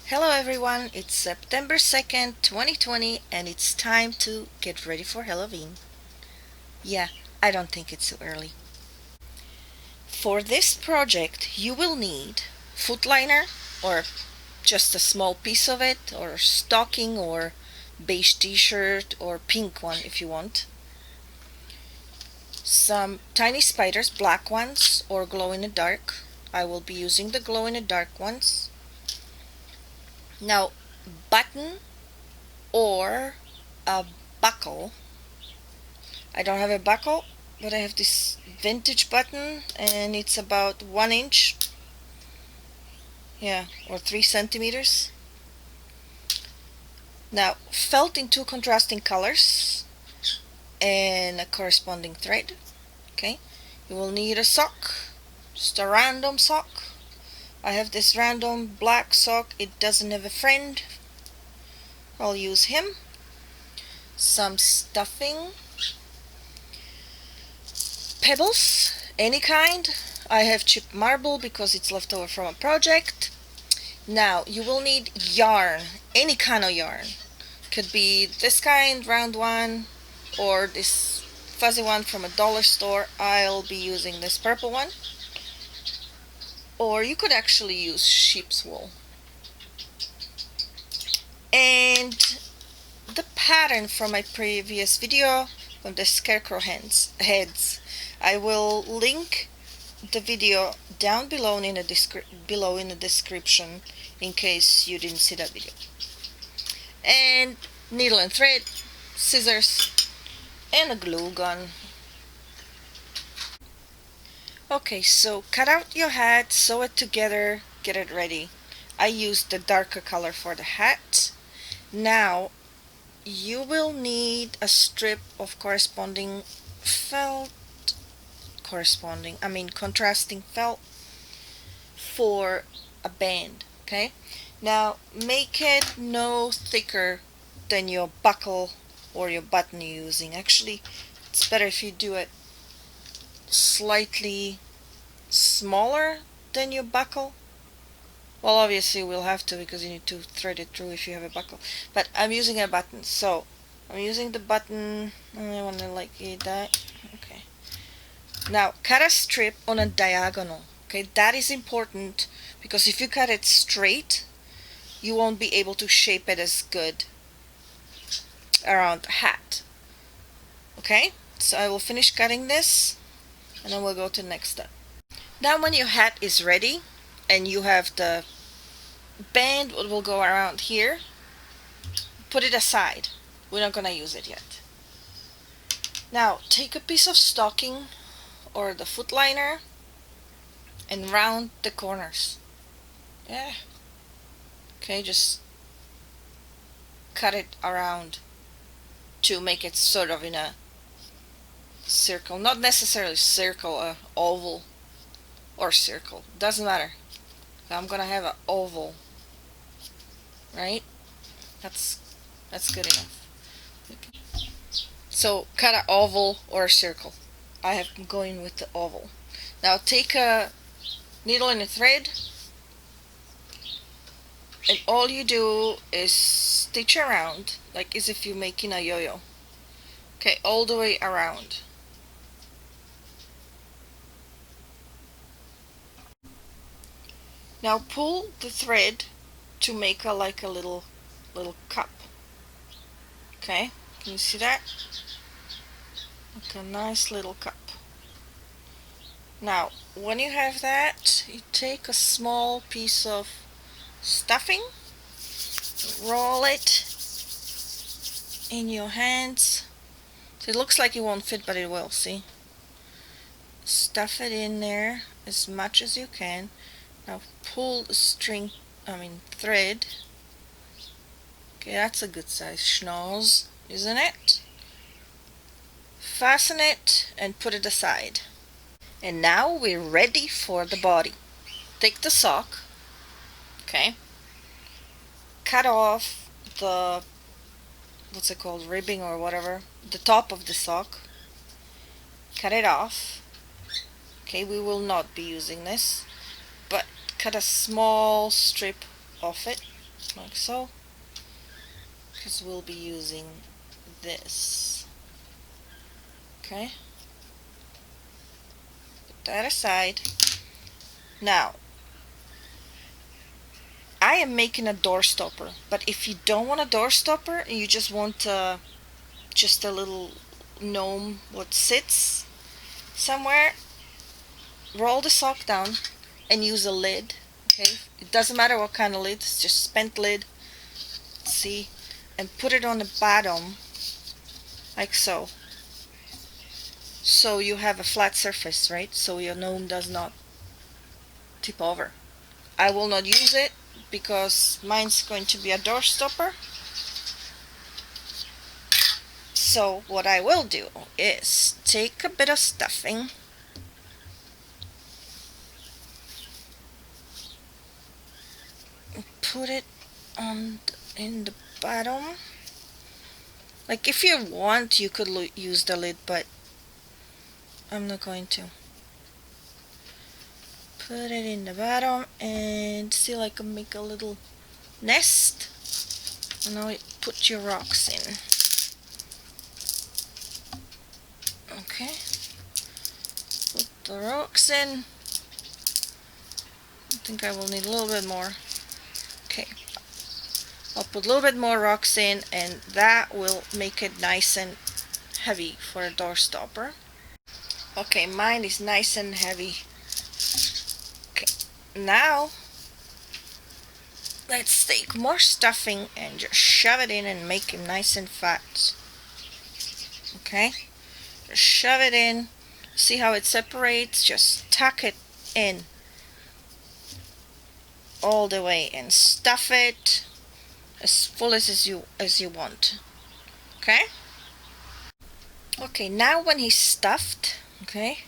Hello everyone, it's September 2nd, 2020, and it's time to get ready for Halloween. Yeah, I don't think it's too early. For this project, you will need foot liner, or just a small piece of it, or stocking, or beige t-shirt, or pink one if you want. Some tiny spiders, black ones, or glow in the dark. I will be using the glow in the dark ones. Now, button or a buckle. I don't have a buckle, but I have this vintage button and it's about 1 inch, yeah, or 3 centimeters. Now, felt in two contrasting colors and a corresponding thread. Okay, you will need a sock, just a random sock. I have this random black sock, it doesn't have a friend. I'll use him. Some stuffing, pebbles, any kind. I have chipped marble because it's left over from a project. Now you will need yarn, any kind of yarn. Could be this kind, round one, or this fuzzy one from a dollar store. I'll be using this purple one. Or you could actually use sheep's wool. And the pattern from my previous video on the scarecrow heads. I will link the video down below in the description in case you didn't see that video. And needle and thread, scissors, and a glue gun. Okay, so cut out your hat, sew it together, get it ready. I used the darker color for the hat. Now you will need a strip of contrasting felt for a band. Okay, now make it no thicker than your buckle or your button you're using. Actually, it's better if you do it slightly smaller than your buckle. Well, obviously we'll have to because you need to thread it through if you have a buckle. But I'm using a button, so I'm using the button. I want to like that. Okay. Now cut a strip on a diagonal. Okay, that is important because if you cut it straight, you won't be able to shape it as good around the hat. Okay, so I will finish cutting this and then we'll go to the next step. Now when your hat is ready and you have the band that will go around here, put it aside. We're not gonna use it yet. Now take a piece of stocking or the foot liner and round the corners. Yeah. Okay, just cut it around to make it sort of in a circle. Not necessarily circle, oval or circle. Doesn't matter. I'm gonna have an oval. Right? That's good enough. Okay. So cut an oval or a circle. I have been going with the oval. Now take a needle and a thread, and all you do is stitch around like as if you're making a yo-yo. Okay, all the way around. Now pull the thread to make a little cup. Okay, can you see that? Like a nice little cup. Now when you have that, you take a small piece of stuffing, roll it in your hands. So it looks like it won't fit, but it will. See? Stuff it in there as much as you can. Now pull the thread. Okay, that's a good size schnoz, isn't it? Fasten it and put it aside. And now we're ready for the body. Take the sock, okay, cut off the, what's it called, ribbing or whatever, the top of the sock, cut it off. Okay, we will not be using this, but cut a small strip off it. like so, because we'll be using this. Okay, put that aside. Now, I am making a door stopper, but if you don't want a door stopper and you just want just a little gnome what sits somewhere, roll the sock down and use a lid. Okay, it doesn't matter what kind of lid, it's just spent lid. See, and put it on the bottom like so. So you have a flat surface, right? So your gnome does not tip over. I will not use it because mine's going to be a door stopper. So what I will do is take a bit of stuffing, put it on in the bottom. Like if you want, you could use the lid, but I'm not going to. Put it in the bottom and see, like, make a little nest. And now put your rocks in. Okay. Put the rocks in. I think I will need a little bit more. Okay. I'll put a little bit more rocks in, and that will make it nice and heavy for a door stopper. Okay, mine is nice and heavy. Okay, now let's take more stuffing and just shove it in and make it nice and fat. Okay, just shove it in. See how it separates? Just tuck it in all the way and stuff it as full as you want. Okay. Okay, now when he's stuffed, okay,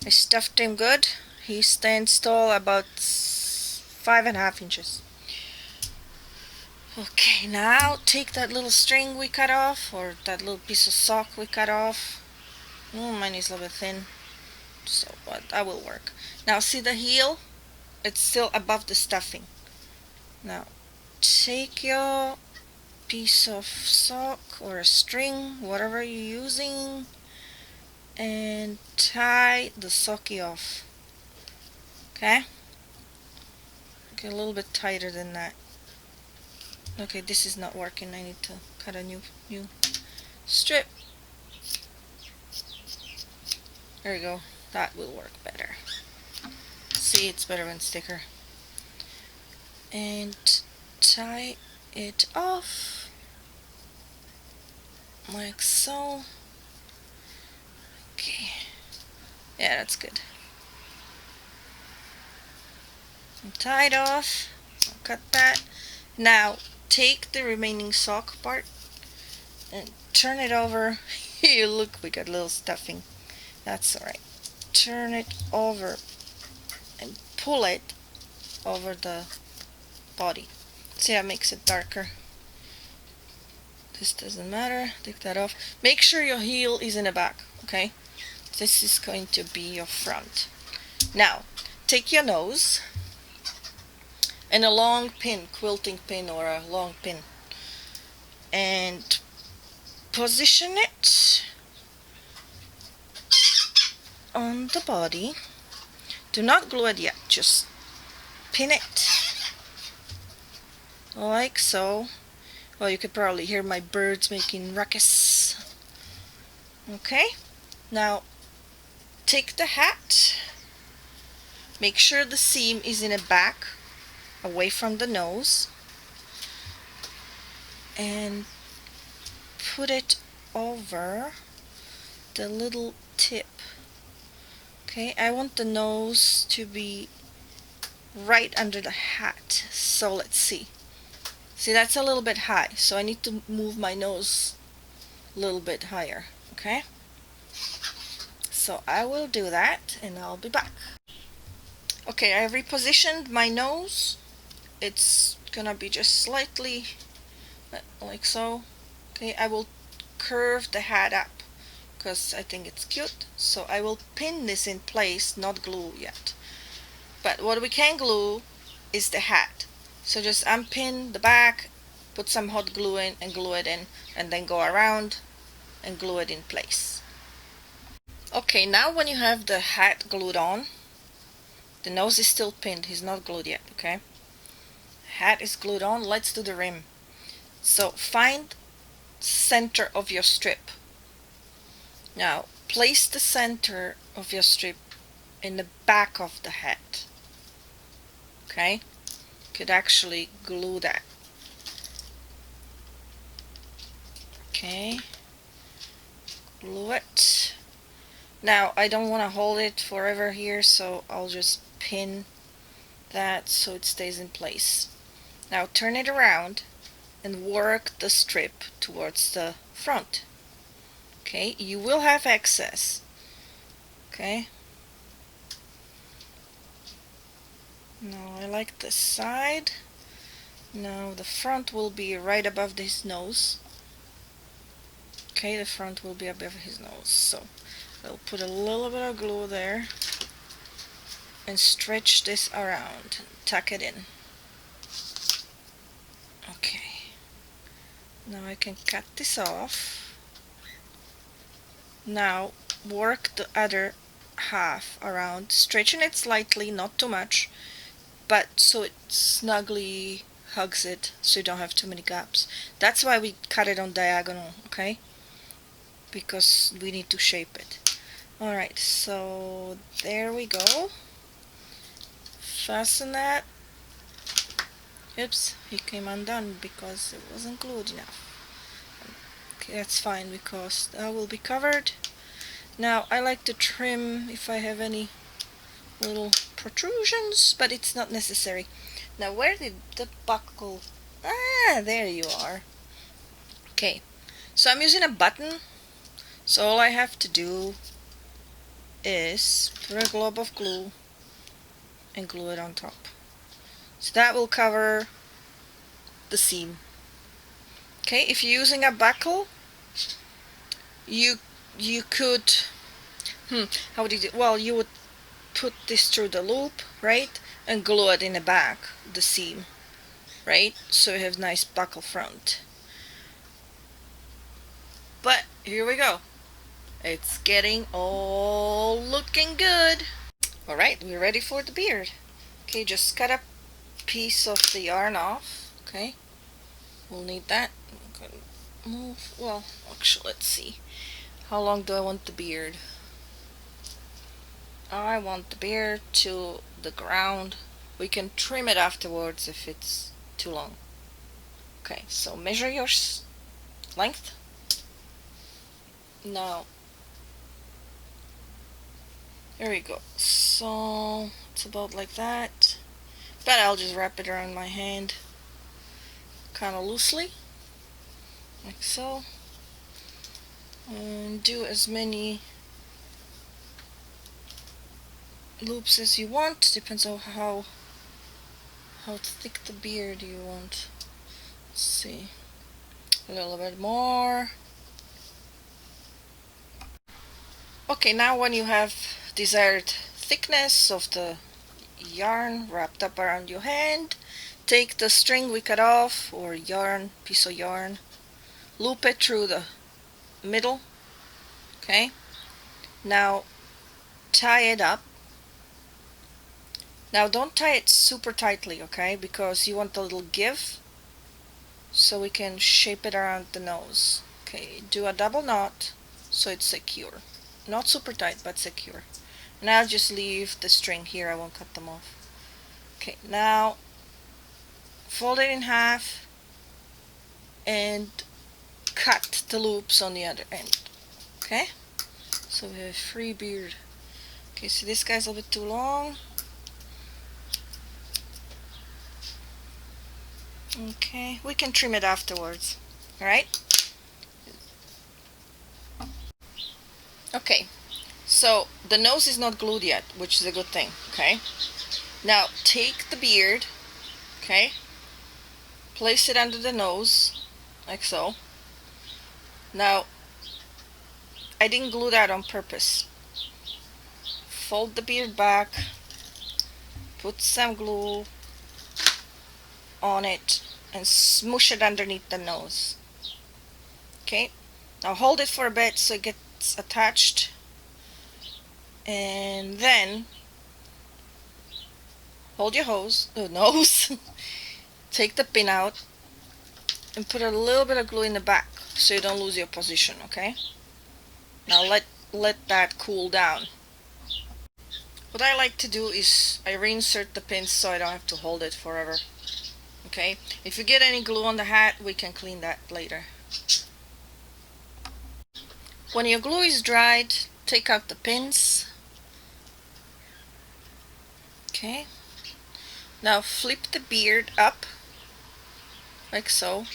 I stuffed him good. He stands tall about 5.5 inches. Okay, now take that little string we cut off, or that little piece of sock we cut off. Mine is a little bit thin, so but that will work. Now see the heel? It's still above the stuffing. Now take your piece of sock or a string, whatever you're using, and tie the socky off. Okay? Okay, a little bit tighter than that. Okay, this is not working. I need to cut a new strip. There we go. That will work better. See, it's better when it's thicker. And tie it off like so. Okay. Yeah, that's good. Tied off. I'll cut that. Now take the remaining sock part and turn it over. You look, we got a little stuffing. That's alright. Turn it over and pull it over the body. See how it makes it darker? This doesn't matter. Take that off. Make sure your heel is in the back, okay? This is going to be your front. Now, take your nose and a long pin, quilting pin or a long pin, and position it on the body. Do not glue it yet, just pin it like so. Well, you could probably hear my birds making ruckus. Okay, now take the hat, make sure the seam is in the back, away from the nose, and put it over the little tip. Okay, I want the nose to be right under the hat, so let's see. See, that's a little bit high, so I need to move my nose a little bit higher, okay? So I will do that and I'll be back. Okay, I repositioned my nose. It's gonna be just slightly like so. Okay, I will curve the hat up because I think it's cute. So I will pin this in place, not glue yet. But what we can glue is the hat. So just unpin the back, put some hot glue in and glue it in, and then go around and glue it in place. Okay, now when you have the hat glued on, the nose is still pinned, he's not glued yet, okay? Hat is glued on, let's do the rim. So find center of your strip. Now place the center of your strip in the back of the hat. Okay? Could actually glue that. Okay. Glue it. Now I don't want to hold it forever here, so I'll just pin that so it stays in place. Now turn it around and work the strip towards the front. Okay, you will have excess. Okay. Now I like this side. Now the front will be right above his nose. Okay, the front will be above his nose. So I'll put a little bit of glue there and stretch this around. Tuck it in. Okay. Now I can cut this off. Now work the other half around, stretching it slightly, not too much, but so it snugly hugs it, so you don't have too many gaps. That's why we cut it on diagonal, okay? Because we need to shape it. Alright, so there we go. Fasten that. Oops, it came undone because it wasn't glued enough. Okay, that's fine because that will be covered. Now I like to trim if I have any little protrusions, but it's not necessary. Now where did the buckle... Ah, there you are. Okay, so I'm using a button, so all I have to do is put a glob of glue and glue it on top. So that will cover the seam. Okay, if you're using a buckle, you could... how would you do? Well, you would put this through the loop, right? And glue it in the back, the seam, right? So you have nice buckle front. But here we go. It's getting all looking good. Alright, we're ready for the beard. Okay, just cut a piece of the yarn off. Okay, we'll need that. Move. Well, actually, let's see. How long do I want the beard? I want the beard to the ground. We can trim it afterwards if it's too long. Okay, so measure your length. Now, there we go. So it's about like that. But I'll just wrap it around my hand kind of loosely, like so. And do as many loops as you want. Depends on how thick the beard you want. Let's see, a little bit more. Okay, now when you have desired thickness of the yarn wrapped up around your hand, take the string we cut off, or yarn, piece of yarn, loop it through the middle. Okay, now tie it up. Now don't tie it super tightly, okay, because you want a little give so we can shape it around the nose. Okay, do a double knot so it's secure. Not super tight, but secure. And I'll just leave the string here, I won't cut them off. Okay, now fold it in half and cut the loops on the other end. Okay, so we have a free beard. Okay, so this guy's a little bit too long. Okay, we can trim it afterwards. Alright? Okay, so the nose is not glued yet, which is a good thing. Okay, now take the beard, okay, place it under the nose, like so. Now, I didn't glue that on purpose. Fold the beard back, put some glue, on it and smoosh it underneath the nose. Okay, now hold it for a bit so it gets attached, and then hold your nose, take the pin out, and put a little bit of glue in the back so you don't lose your position. Okay, now let that cool down. What I like to do is I reinsert the pins so I don't have to hold it forever. Okay, if you get any glue on the hat, we can clean that later. When your glue is dried, take out the pins. Okay, now flip the beard up like so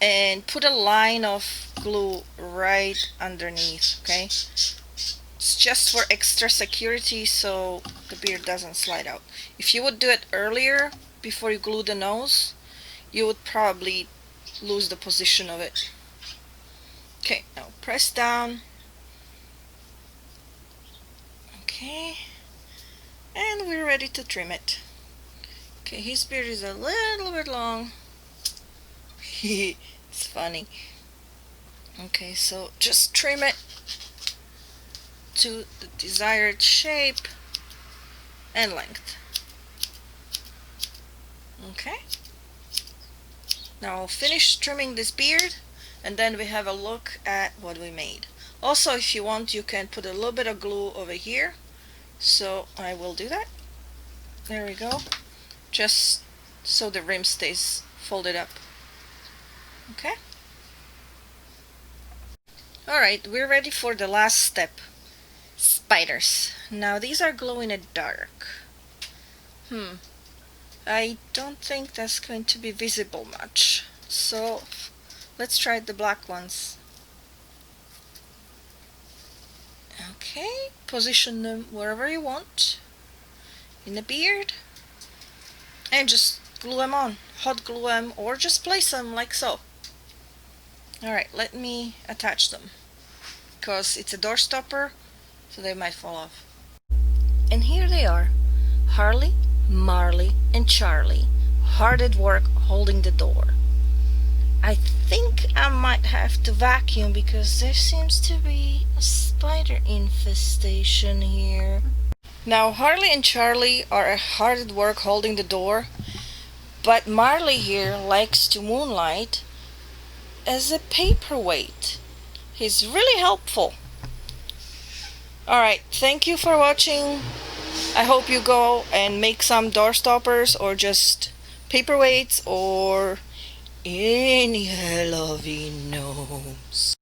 and put a line of glue right underneath. Okay, it's just for extra security so the beard doesn't slide out. If you would do it earlier before you glue the nose, you would probably lose the position of it. Okay, now press down. Okay, and we're ready to trim it. Okay, his beard is a little bit long. It's funny. Okay, so just trim it to the desired shape and length. Okay, now I'll finish trimming this beard and then we have a look at what we made. Also, if you want, you can put a little bit of glue over here, so I will do that. There we go, just so the rim stays folded up. Okay, alright, we're ready for the last step. Spiders. Now these are glow in the dark. I don't think that's going to be visible much, so let's try the black ones. Okay, position them wherever you want in the beard and just glue them on. Hot glue them or just place them like so. Alright, let me attach them because it's a door stopper, so they might fall off. And here they are, Harley, Marley, and Charlie, hard at work holding the door. I think I might have to vacuum because there seems to be a spider infestation here. Now Harley and Charlie are hard at work holding the door, but Marley here likes to moonlight as a paperweight. He's really helpful. Alright, thank you for watching. I hope you go and make some door stoppers or just paperweights or any Halloween gnomes.